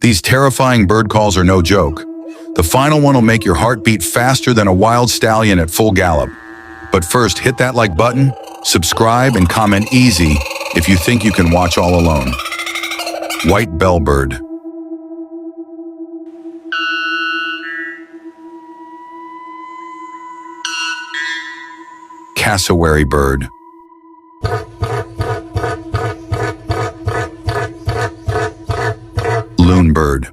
These terrifying bird calls are no joke. The final one will make your heart beat faster than a wild stallion at full gallop. But first, hit that like button, subscribe, and comment easy if you think you can watch all alone. White bellbird. Cassowary bird. Loon bird.